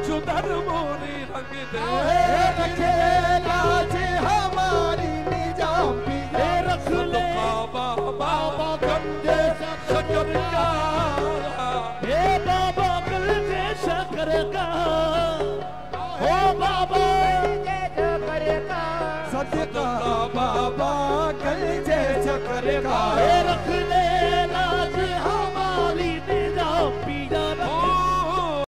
चुदर मोरी रंग दे रखे लाज हमारी निजाम पिया रख ले बाबा बाबा गंदे शकर का हे बाबा गंदे शकर का हो बाबा शकर का सदका बाबा गंदे शकर का रख ले लाज हमारी निजाम